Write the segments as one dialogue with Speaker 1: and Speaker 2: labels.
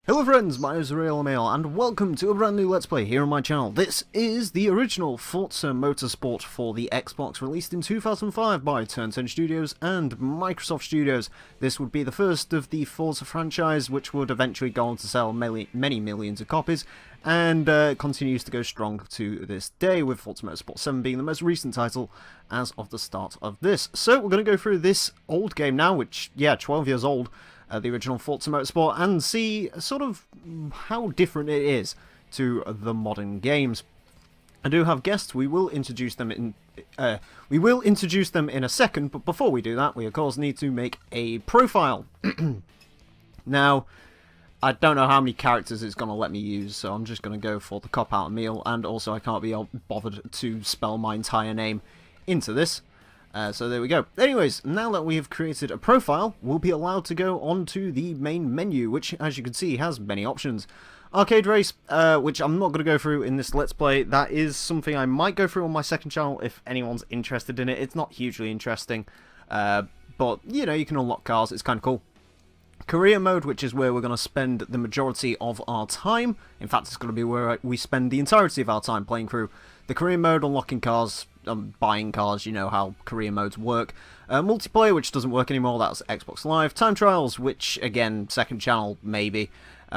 Speaker 1: Hello friends, my name is Emile, and welcome to a brand new Let's Play here on my channel. This is the original Forza Motorsport for the Xbox, released in 2005 by Turn 10 Studios and Microsoft Studios. This would be the first of the Forza franchise, which would eventually go on to sell many millions of copies, and continues to go strong to this day, with Forza Motorsport 7 being the most recent title as of the start of this. So we're going to go through this old game now, which, yeah, 12 years old, the original Forza Motorsport, and see sort of how different it is to the modern games. I do have guests. We will introduce them in a second, but before we do that, we of course need to make a profile. Now, I don't know how many characters it's going to let me use, so I'm just going to go for the cop-out Emile, and also I can't be bothered to spell my entire name into this. So there we go. Anyways, now that we have created a profile, we'll be allowed to go onto the main menu, which, as you can see, has many options. Arcade Race, which I'm not going to go through in this Let's Play. That is something I might go through on my second channel if anyone's interested in it. It's not hugely interesting, but, you know, you can unlock cars. It's kind of cool. Career Mode, which is where we're going to spend the majority of our time. In fact, it's going to be where we spend the entirety of our time playing through the Career Mode, unlocking cars, buying cars. You know how career modes work. Multiplayer, which doesn't work anymore, that's Xbox Live. Time Trials, which, again, second channel, maybe.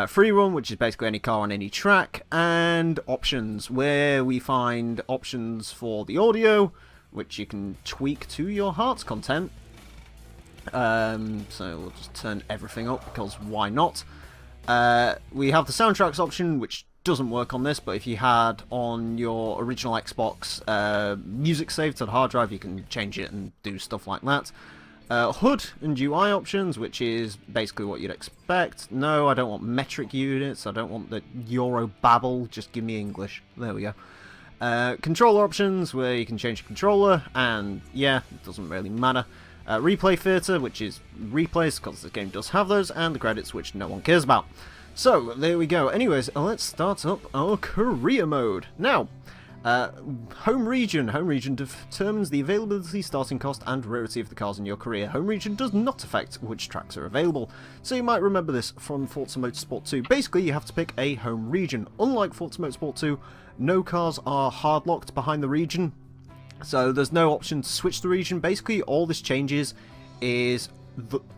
Speaker 1: Free Run, which is basically any car on any track. And Options, where we find options for the audio, which you can tweak to your heart's content. So we'll just turn everything up, because why not? We have the soundtracks option, which doesn't work on this, but if you had on your original Xbox music saved to the hard drive, you can change it and do stuff like that. HUD and UI options, which is basically what you'd expect. No, I don't want metric units, I don't want the Euro babble, just give me English. There we go. Controller options, where you can change the controller, and yeah, it doesn't really matter. Replay Theatre, which is replays, because this game does have those, and the credits, which no one cares about. So, there we go. Anyways, let's start up our career mode. Now, home region. Home region determines the availability, starting cost, and rarity of the cars in your career. Home region does not affect which tracks are available. So you might remember this from Forza Motorsport 2. Basically, you have to pick a home region. Unlike Forza Motorsport 2, no cars are hard-locked behind the region. So there's no option to switch the region. Basically, all this changes is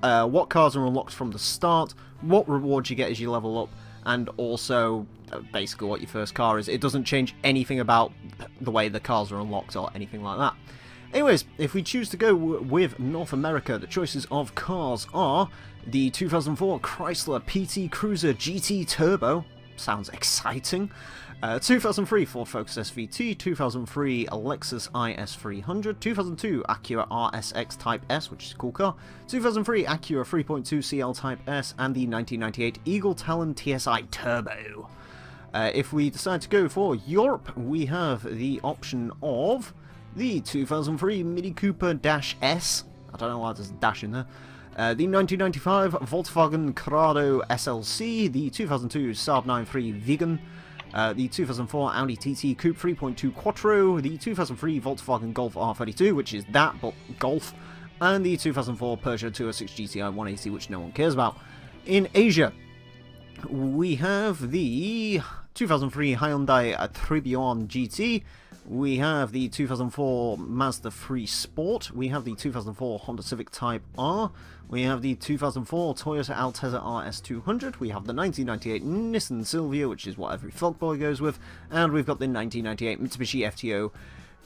Speaker 1: what cars are unlocked from the start, what rewards you get as you level up, and also basically what your first car is. It doesn't change anything about the way the cars are unlocked or anything like that. Anyways, if we choose to go with North America, the choices of cars are the 2004 Chrysler PT Cruiser GT Turbo. Sounds exciting. 2003 Ford Focus SVT, 2003 Lexus IS300, 2002 Acura RSX Type S, which is a cool car, 2003 Acura 3.2 CL Type S, and the 1998 Eagle Talon TSI Turbo. If we decide to go for Europe, we have the option of the 2003 Mini Cooper -S. I don't know why there's a dash in there. The 1995 Volkswagen Corrado SLC, the 2002 Saab 9-3 Vegan, the 2004 Audi TT Coupe 3.2 Quattro, the 2003 Volkswagen Golf R32, which is that, but Golf, and the 2004 Peugeot 206 GTI 180, which no one cares about. In Asia, we have the 2003 Hyundai Tribune GT, we have the 2004 Mazda 3 Sport, we have the 2004 Honda Civic Type R, we have the 2004 Toyota Altezza RS200, we have the 1998 Nissan Silvia, which is what every fuckboy goes with, and we've got the 1998 Mitsubishi FTO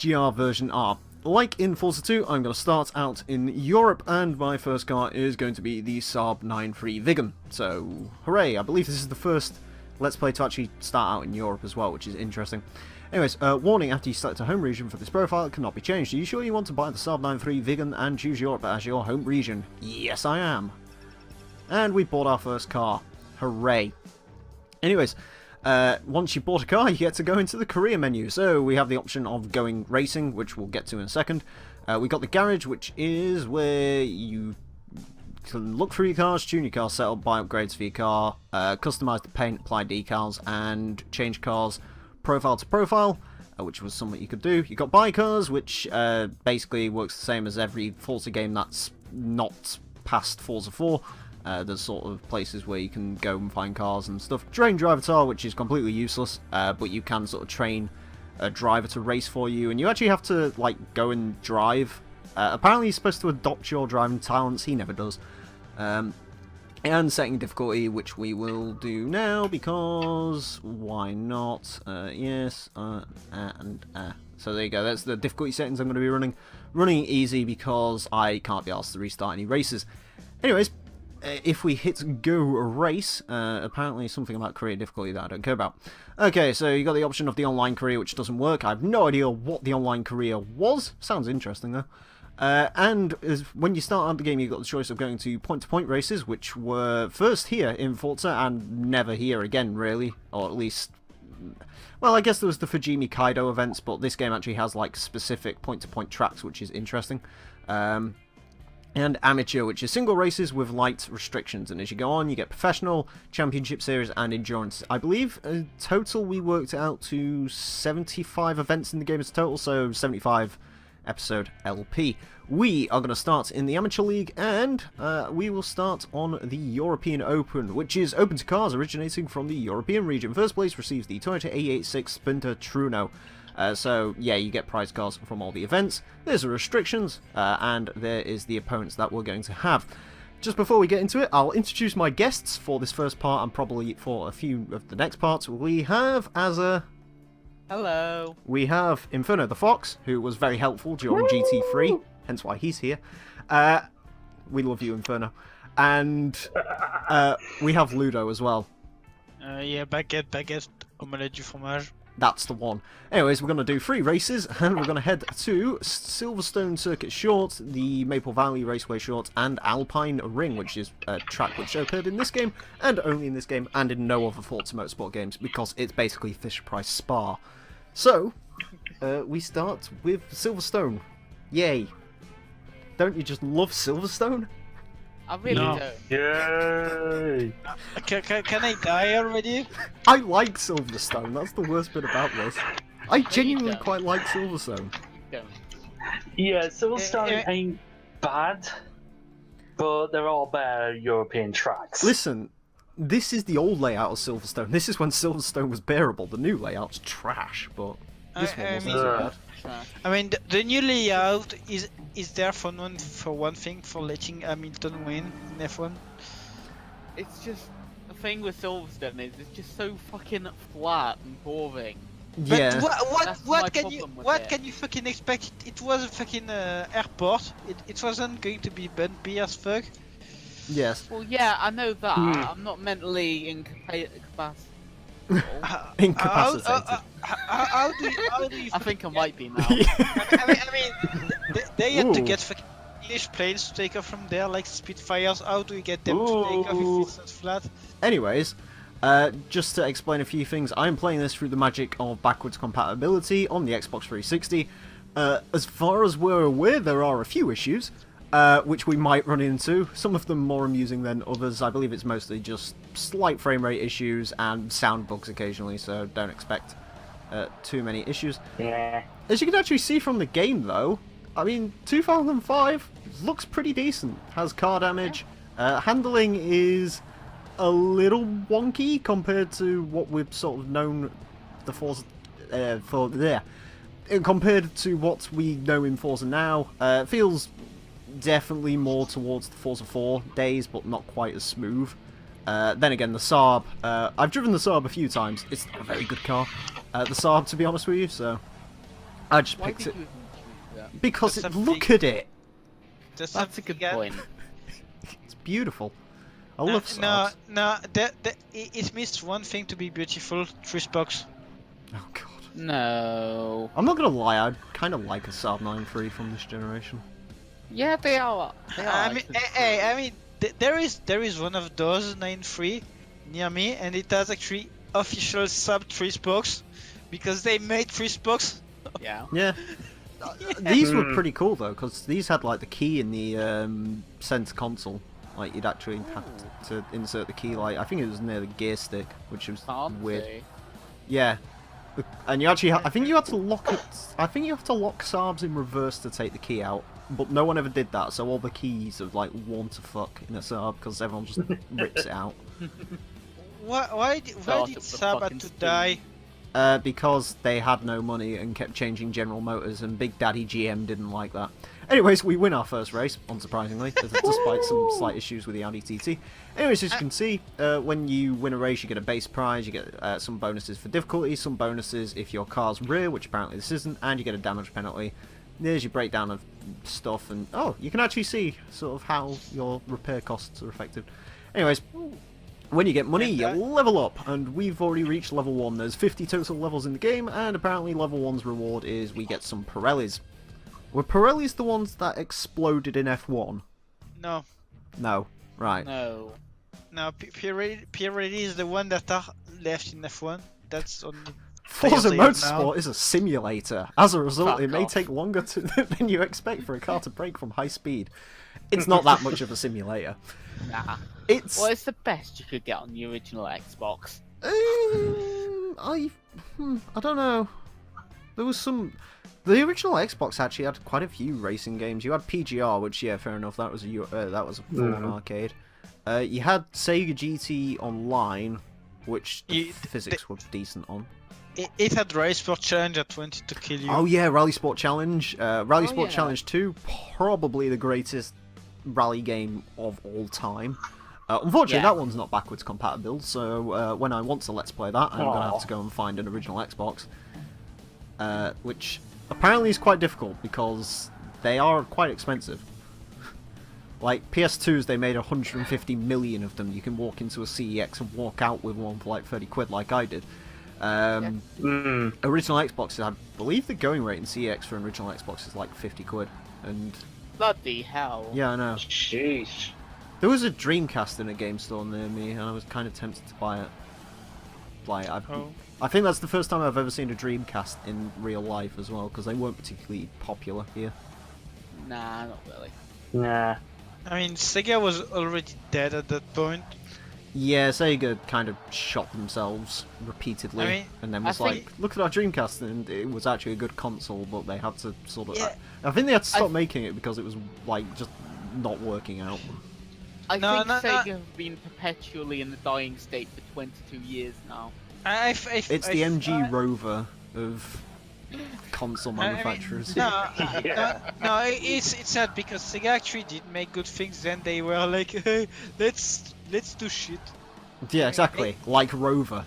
Speaker 1: GR version R. Like in Forza 2, I'm going to start out in Europe, and my first car is going to be the Saab 9-3 Vegan. So, hooray, I believe this is the first Let's Play to actually start out in Europe as well, which is interesting. Anyways, warning, after you select a home region for this profile, it cannot be changed. Are you sure you want to buy the Saab 9-3 Vegan and choose Europe as your home region? Yes, I am. And we bought our first car. Hooray. Anyways, once you bought a car, you get to go into the career menu. So we have the option of going racing, which we'll get to in a second. We got the garage, which is where you can look through your cars, tune your car setup, buy upgrades for your car, customize the paint, apply decals, and change cars profile to profile, which was something you could do. You got buy cars, which basically works the same as every Forza game that's not past Forza 4. There's sort of places where you can go and find cars and stuff. Train driver tar, which is completely useless, but you can sort of train a driver to race for you, and you actually have to like go and drive. Apparently he's supposed to adopt your driving talents. He never does. And setting difficulty, which we will do now, because why not? Yes, so there you go. That's the difficulty settings I'm going to be running. Running easy because I can't be asked to restart any races. Anyways, if we hit go race, apparently something about career difficulty that I don't care about. Okay, so you got the option of the online career, which doesn't work. I have no idea what the online career was. Sounds interesting though. And when you start out the game, you've got the choice of going to point-to-point races, which were first here in Forza and never here again, really. Or at least, well, I guess there was the Fujimi Kaido events, but this game actually has like specific point-to-point tracks, which is interesting. And amateur, which is single races with light restrictions. And as you go on, you get professional, championship series, and endurance. I believe total we worked out to 75 events in the game as a total, so 75 episode LP. We are going to start in the Amateur League, and we will start on the European Open, which is open to cars originating from the European region. First place receives the Toyota A86 Sprinter Truno. So, yeah, you get prize cars from all the events. There's the restrictions, and there is the opponents that we're going to have. Just before we get into it, I'll introduce my guests for this first part, and probably for a few of the next parts. We have Azza.
Speaker 2: Hello.
Speaker 1: We have Inferno the Fox, who was very helpful during GT3, hence why he's here. We love you, Inferno. And we have Ludo as well.
Speaker 3: Yeah, baguette, omelette du fromage.
Speaker 1: That's the one. Anyways, we're going to do 3 races, and we're going to head to Silverstone Circuit Short, the Maple Valley Raceway Short, and Alpine Ring, which is a track which occurred in this game, and only in this game, and in no other Forza Motorsport games, because it's basically Fisher-Price Spa. So, we start with Silverstone. Yay. Don't you just love Silverstone?
Speaker 2: I really
Speaker 3: No.
Speaker 2: don't.
Speaker 4: Yay!
Speaker 3: Can I die already?
Speaker 1: I like Silverstone, that's the worst bit about this. I genuinely
Speaker 2: don't.
Speaker 1: quite like Silverstone.
Speaker 2: Don't.
Speaker 4: Yeah, Silverstone
Speaker 3: Eh, eh.
Speaker 4: ain't bad, but there are better European tracks.
Speaker 1: Listen, this is the old layout of Silverstone. This is when Silverstone was bearable. The new layout's trash, but this one wasn't so bad.
Speaker 3: I mean, the new layout is there for one thing, for letting Hamilton win in F1.
Speaker 2: It's just the thing with Silverstone is it's just so fucking flat and boring.
Speaker 1: Yeah.
Speaker 3: But
Speaker 2: That's my
Speaker 3: what can you
Speaker 2: problem with
Speaker 3: what
Speaker 2: it.
Speaker 3: can you fucking expect? It was a fucking airport. It wasn't going to be bumpy as fuck.
Speaker 1: Yes.
Speaker 2: Well, yeah, I know that.
Speaker 4: Hmm.
Speaker 2: I'm not mentally incapacitated.
Speaker 1: Incapacitated.
Speaker 3: How do you?
Speaker 2: I think I might be now.
Speaker 3: I mean, they had to
Speaker 1: Ooh.
Speaker 3: get fucking English planes to take off from there, like Spitfires. How do we get them to take off
Speaker 4: Ooh.
Speaker 3: if it's not flat?
Speaker 1: Anyways, just to explain a few things, I'm playing this through the magic of backwards compatibility on the Xbox 360. As far as we're aware, there are a few issues, which we might run into. Some of them more amusing than others. I believe it's mostly just slight frame rate issues and sound bugs occasionally, so don't expect too many issues.
Speaker 4: Yeah.
Speaker 1: As you can actually see from the game, though, I mean, 2005 looks pretty decent. Has car damage. Handling is a little wonky compared to what we've sort of known the Forza for there. Compared to what we know in Forza now, it feels definitely more towards the Forza 4 days, but not quite as smooth. Then again, the Saab, I've driven the Saab a few times. It's not a very good car, the Saab, to be honest with you, so I just
Speaker 2: Why
Speaker 1: picked
Speaker 2: did
Speaker 1: it
Speaker 2: you even choose that?
Speaker 1: because
Speaker 3: That's
Speaker 1: look at it.
Speaker 3: That's
Speaker 2: That's a good point.
Speaker 1: It's beautiful. I love Saabs.
Speaker 3: No, it missed one thing to be beautiful: Trishbox.
Speaker 1: Oh god.
Speaker 2: No.
Speaker 1: I'm not gonna lie, I kind of like a Saab 9.3 from this generation.
Speaker 2: Yeah, they are.
Speaker 3: I mean, there is one of those 9.3 near me, and it has actually official sub Trishbox because they made Trishbox.
Speaker 2: Yeah.
Speaker 1: Yeah. These were pretty cool though, because these had like the key in the center console. Like you'd actually have to insert the key. Like I think it was near the gear stick, which was weird.
Speaker 2: Fancy.
Speaker 1: Yeah. And you actually, I think you have to lock it. I think you have to lock Saabs in reverse to take the key out. but no one ever did that. So all the keys are like worn to fuck in a Saab because everyone just rips it out.
Speaker 3: Why did Saab had to die?
Speaker 1: Because they had no money and kept changing General Motors, and Big Daddy GM didn't like that. Anyways, we win our first race, unsurprisingly, despite some slight issues with the Audi TT. Anyways, as you can see, when you win a race, you get a base prize, you get some bonuses for difficulty, some bonuses if your car's rear, which apparently this isn't, and you get a damage penalty. There's your breakdown of stuff, and oh, you can actually see sort of how your repair costs are affected. Anyways, when you get money, you level up, and we've already reached level 1. There's 50 total levels in the game, and apparently level 1's reward is we get some Pirellis. Were Pirellis the ones that exploded in F1?
Speaker 3: No.
Speaker 1: No. Right.
Speaker 2: No.
Speaker 3: No, Pirelli is the one that are left in F1. That's on the
Speaker 1: Forza
Speaker 3: players now.
Speaker 1: Motorsport is a simulator. As a result,
Speaker 2: Fuck
Speaker 1: it may
Speaker 2: off.
Speaker 1: take longer than you expect for a car to brake from high speed. It's not that much of a simulator.
Speaker 2: Nah.
Speaker 1: It's...
Speaker 2: Well, it's the best you could get on the original Xbox.
Speaker 1: I don't know. There was some... The original Xbox actually had quite a few racing games. You had PGR, which, yeah, fair enough, that was a full-on arcade. You had Sega GT Online, which the physics were decent on.
Speaker 3: It had Race Sport Challenge that wanted to kill you.
Speaker 1: Oh yeah, Rally Sport Challenge. Rally Sport
Speaker 2: yeah.
Speaker 1: Challenge 2, probably the greatest rally game of all time. Unfortunately,
Speaker 2: Yeah.
Speaker 1: that one's not backwards compatible, so when I want to Let's Play that, I'm going to have to go and find an original Xbox. Which apparently is quite difficult, because they are quite expensive. Like, PS2s, they made 150 million of them. You can walk into a CEX and walk out with one for like 30 quid, like I did. Original Xboxes, I believe the going rate in CEX for an original Xbox is like 50 quid. And
Speaker 2: Bloody hell.
Speaker 1: yeah, I know.
Speaker 4: Jeez.
Speaker 1: There was a Dreamcast in a game store near me, and I was kind of tempted to buy it. Like, I think that's the first time I've ever seen a Dreamcast in real life as well, because they weren't particularly popular here.
Speaker 2: Nah, not really.
Speaker 4: Nah.
Speaker 3: I mean, Sega was already dead at that point.
Speaker 1: Yeah, Sega kind of shot themselves repeatedly,
Speaker 3: I mean,
Speaker 1: and then
Speaker 2: I
Speaker 1: was like, look at our Dreamcast, and it was actually a good console, but they had to sort of...
Speaker 3: Yeah.
Speaker 1: I think they had to stop making it because it was, like, just not working out.
Speaker 2: I
Speaker 3: No,
Speaker 2: think
Speaker 3: no,
Speaker 2: Sega
Speaker 3: no.
Speaker 2: have been perpetually in the dying state for 22 years now.
Speaker 1: It's the MG Rover of console manufacturers.
Speaker 3: No,
Speaker 4: Yeah.
Speaker 3: no, it's sad because Sega actually did make good things. Then they were like, hey, let's do shit.
Speaker 1: Yeah, exactly. Like Rover.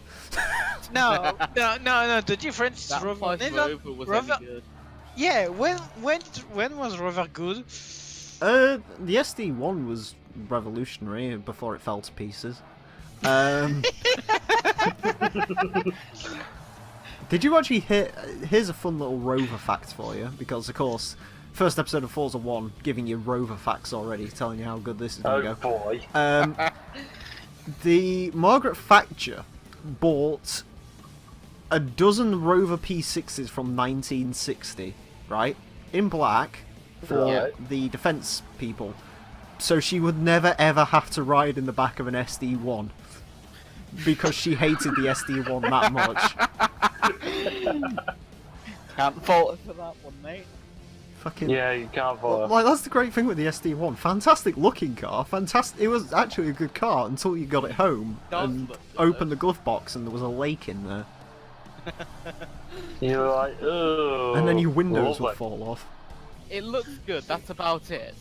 Speaker 3: No. The difference is
Speaker 2: That
Speaker 3: Rover.
Speaker 2: first
Speaker 3: never-
Speaker 2: Rover was
Speaker 3: Rover-
Speaker 2: only good.
Speaker 3: Yeah, when was Rover good?
Speaker 1: The SD1 was revolutionary before it fell to pieces. Did you actually hear... Here's a fun little Rover fact for you, because, of course, first episode of Forza 1, giving you Rover facts already, telling you how good this is going to
Speaker 4: Oh
Speaker 1: go.
Speaker 4: boy.
Speaker 1: The Margaret Thatcher bought a dozen Rover P6s from 1960, right? In black, for
Speaker 4: Right.
Speaker 1: the defence people. So she would never ever have to ride in the back of an SD1. Because she hated the SD1 that much.
Speaker 2: Can't fault her for that one, mate.
Speaker 1: Fucking...
Speaker 4: Yeah, you can't follow.
Speaker 1: Like, that's the great thing with the SD1. Fantastic looking car. Fantastic. It was actually a good car until you got it home
Speaker 2: Does
Speaker 1: and
Speaker 2: look good.
Speaker 1: opened the glove box and there was a lake in there.
Speaker 4: You're like, oh.
Speaker 1: And then your windows
Speaker 4: lovely.
Speaker 1: would fall off.
Speaker 2: It looks good, that's about it.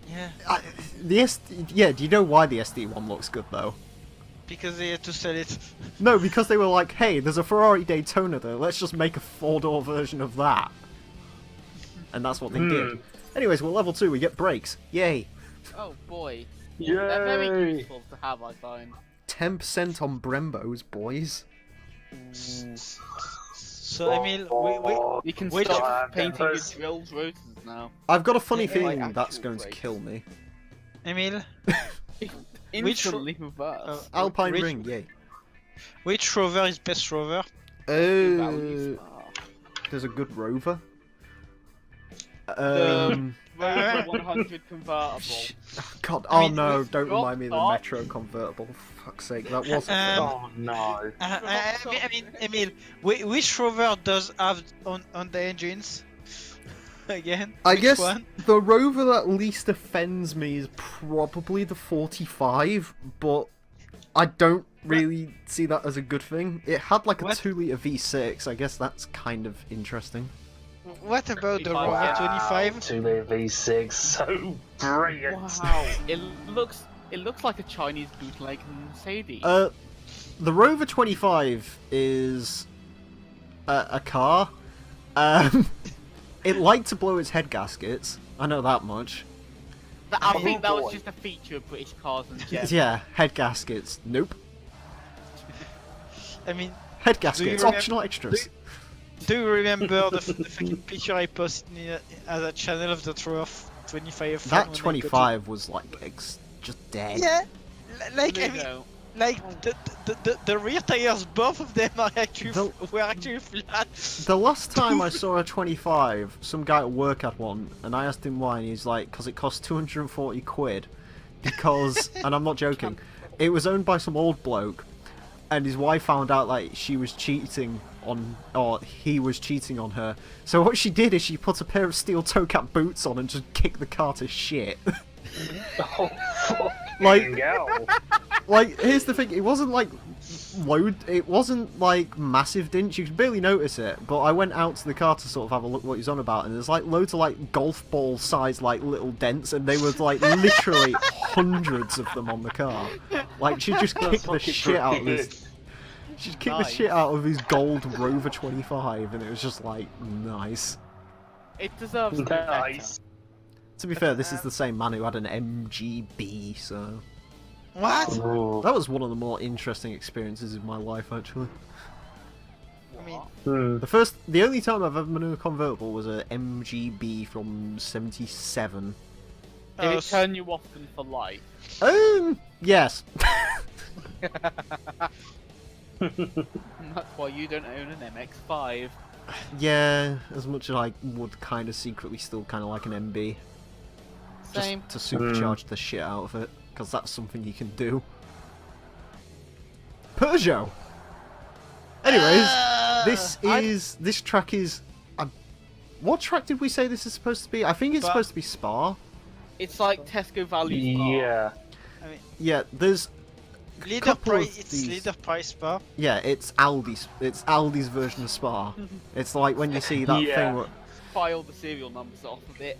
Speaker 3: Yeah,
Speaker 1: Yeah, do you know why the SD1 looks good though?
Speaker 3: because they had to sell it.
Speaker 1: No, because they were like, hey, there's a Ferrari Daytona there, let's just make a 4-door version of that. And that's what they did. Anyways, we're level 2, we get brakes. Yay!
Speaker 2: Oh boy. They're very
Speaker 4: Yay!
Speaker 2: useful to have, I find.
Speaker 1: 10% on Brembos, boys.
Speaker 3: So Emile,
Speaker 2: You can
Speaker 3: Which-
Speaker 2: stop painting your
Speaker 4: Members.
Speaker 2: drills rotors now.
Speaker 1: I've got a funny
Speaker 3: Yeah,
Speaker 1: feeling
Speaker 2: like
Speaker 1: that's
Speaker 2: actual
Speaker 1: going to
Speaker 2: brakes.
Speaker 1: kill me.
Speaker 3: Emile,
Speaker 2: Instantly reverse.
Speaker 1: Alpine
Speaker 3: which-
Speaker 1: Ring, yay.
Speaker 3: which Rover is best Rover?
Speaker 2: Values.
Speaker 1: There's a good Rover.
Speaker 2: Rover 100 convertible.
Speaker 1: God,
Speaker 3: I
Speaker 1: oh
Speaker 3: mean,
Speaker 1: no,
Speaker 2: with
Speaker 1: don't
Speaker 2: drop
Speaker 1: remind me of the
Speaker 2: top.
Speaker 1: Metro convertible. For fuck's sake, that was
Speaker 4: Oh no.
Speaker 3: I mean, Emile, which Rover does have on the engines? again?
Speaker 1: I
Speaker 3: Which
Speaker 1: guess
Speaker 3: one?
Speaker 1: the Rover that least offends me is probably the 45, but I don't really see that as a good thing. It had like a
Speaker 3: What?
Speaker 1: 2-litre V6, I guess that's kind of interesting.
Speaker 3: What about the
Speaker 2: 25,
Speaker 3: Rover
Speaker 2: yeah.
Speaker 3: 25?
Speaker 4: 2-litre V6, so brilliant.
Speaker 2: Wow, it looks like a Chinese bootleg Mercedes.
Speaker 1: The Rover 25 is a car. It liked to blow its head gaskets. I know that much.
Speaker 2: I think that was
Speaker 4: boy.
Speaker 2: just a feature of British cars and jets.
Speaker 1: Yeah, head gaskets. Nope.
Speaker 3: I mean,
Speaker 1: Head gaskets,
Speaker 3: remember-
Speaker 1: optional extras.
Speaker 3: do you remember the fucking picture I posted as a channel of the Rover 25?
Speaker 1: That 25 was like just dead.
Speaker 3: Yeah, like I
Speaker 2: You
Speaker 3: mean,
Speaker 2: know,
Speaker 3: like the rear tires, both of them are actually
Speaker 1: The-
Speaker 3: were actually flat.
Speaker 1: The last time I saw a 25, some guy at work had one, and I asked him why, and he's like, because it cost 240 quid. Because, and I'm not joking, it was owned by some old bloke, and his wife found out like she was cheating on, or he was cheating on her. So what she did is she put a pair of steel toe cap boots on and just kicked the car to shit.
Speaker 4: Oh, fucking
Speaker 1: Like-
Speaker 4: hell.
Speaker 1: Like, here's the thing, it wasn't like it wasn't like massive dents, you could barely notice it, but I went out to the car to sort of have a look what he's on about, and there's like loads of like golf ball sized like little dents, and they were like literally hundreds of them on the car. Like, she just
Speaker 4: That's
Speaker 1: kicked the
Speaker 4: fucking
Speaker 1: shit out of
Speaker 4: brilliant.
Speaker 1: his she kicked the
Speaker 2: Nice.
Speaker 1: shit out of his gold Rover 25, and it was just like nice.
Speaker 2: it deserves to be better.
Speaker 4: Nice.
Speaker 1: To be fair, this is the same man who had an MGB, so
Speaker 3: What?
Speaker 4: Ooh.
Speaker 1: that was one of the more interesting experiences in my life, actually.
Speaker 3: I mean,
Speaker 4: Hmm.
Speaker 1: The only time I've ever been in a convertible was a MGB from '77.
Speaker 2: Did it turn you off them for life?
Speaker 1: Yes.
Speaker 2: That's why you don't own an MX-5.
Speaker 1: Yeah, as much as I would kind of secretly still kind of like an MB.
Speaker 2: Same.
Speaker 1: Just to supercharge the shit out of it, because that's something you can do. Peugeot! Anyways, this track is... what track did we say this is supposed to be? I think it's
Speaker 3: Spa.
Speaker 1: supposed to be Spa.
Speaker 2: It's like Tesco Value Spa.
Speaker 4: Yeah.
Speaker 1: Yeah, there's...
Speaker 3: leader
Speaker 1: couple of
Speaker 3: price. It's
Speaker 1: these-
Speaker 3: leader price bar.
Speaker 1: Yeah, it's Aldi's version of Spa. It's like when you see that
Speaker 4: Yeah.
Speaker 1: thing where...
Speaker 2: File the serial numbers off of it.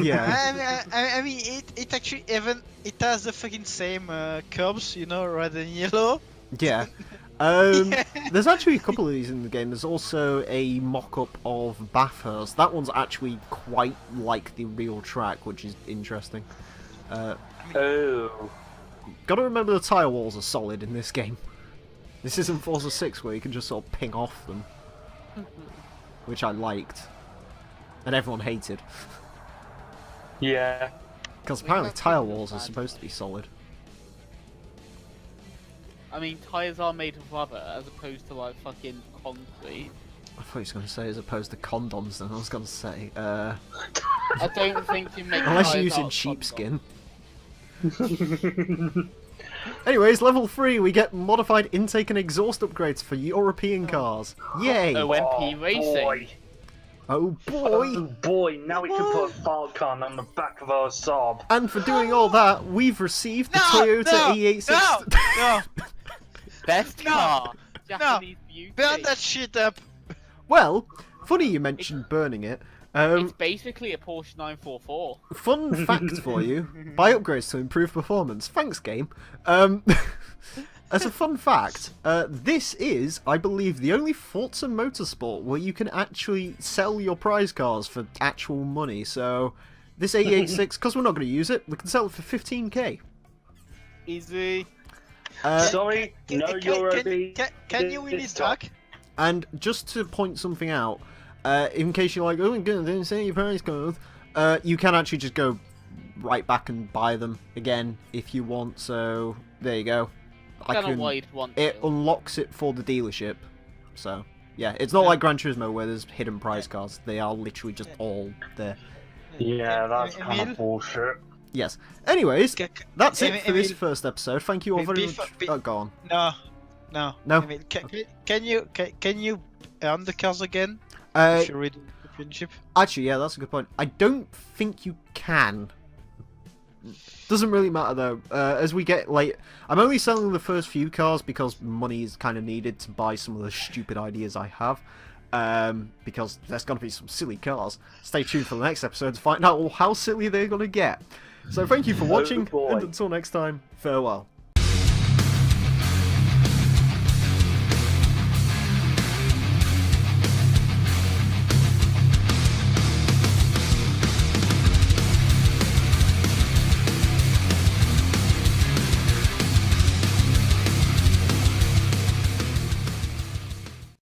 Speaker 1: Yeah.
Speaker 3: I mean, it actually even it has the fucking same curbs, you know, red and yellow.
Speaker 1: Yeah. There's actually a couple of these in the game. There's also a mock-up of Bathurst. That one's actually quite like the real track, which is interesting.
Speaker 4: Oh.
Speaker 1: Gotta remember the tyre walls are solid in this game. This isn't Forza 6 where you can just sort of ping off them. Which I liked. And everyone hated.
Speaker 4: Yeah.
Speaker 1: Because
Speaker 2: I mean,
Speaker 1: apparently
Speaker 2: that's
Speaker 1: tyre
Speaker 2: not
Speaker 1: walls are
Speaker 2: bad.
Speaker 1: supposed to be solid.
Speaker 2: I mean, tyres are made of rubber as opposed to like fucking concrete.
Speaker 1: I thought he was going to say as opposed to condoms then. I was going to say,
Speaker 2: I don't think you make
Speaker 1: unless you're
Speaker 2: tyres
Speaker 1: using
Speaker 2: out of
Speaker 1: sheepskin. Anyways, level 3, we get modified intake and exhaust upgrades for European cars. Yay!
Speaker 2: OMP Racing.
Speaker 4: Boy.
Speaker 1: Oh boy!
Speaker 4: Oh boy, now we can put a Falcon on the back of our Saab.
Speaker 1: And for doing all that, we've received the Toyota E86.
Speaker 3: No!
Speaker 2: Best
Speaker 3: No.
Speaker 2: car. Japanese beauty.
Speaker 3: Burn that shit up!
Speaker 1: Well, funny you mentioned burning it.
Speaker 2: It's basically a Porsche 944.
Speaker 1: Fun fact for you: buy upgrades to improve performance. Thanks, game. As a fun fact, this is, I believe, the only Forza Motorsport where you can actually sell your prize cars for actual money. So, this E86, because we're not going to use it, we can sell it for 15k.
Speaker 2: Easy.
Speaker 4: Sorry, no Euro B.
Speaker 3: Can you win this track?
Speaker 1: And just to point something out, in case you're like, oh my god, didn't say your prize cars, you can actually just go right back and buy them again if you want. So there you go.
Speaker 2: Don't know why you'd want
Speaker 1: It
Speaker 2: to.
Speaker 1: unlocks it for the dealership. So yeah, it's not like Gran Turismo where there's hidden prize cars. They are literally just all there.
Speaker 4: Yeah, that's kind
Speaker 3: Emile?
Speaker 4: of bullshit.
Speaker 1: Yes. Anyways, that's it for this
Speaker 3: Emile,
Speaker 1: first episode. Thank you all very
Speaker 3: Before-
Speaker 1: much.
Speaker 3: be-
Speaker 1: Oh, go on.
Speaker 3: No.
Speaker 1: No.
Speaker 3: I mean, can you earn the cars again?
Speaker 1: Uh,
Speaker 3: If you read the championship?
Speaker 1: Actually, yeah, that's a good point. I don't think you can. Doesn't really matter though. As we get late, I'm only selling the first few cars because money is kind of needed to buy some of the stupid ideas I have. Because there's going to be some silly cars. Stay tuned for the next episode to find out how silly they're going to get. So thank you for watching,
Speaker 4: boy.
Speaker 1: and until next time, farewell.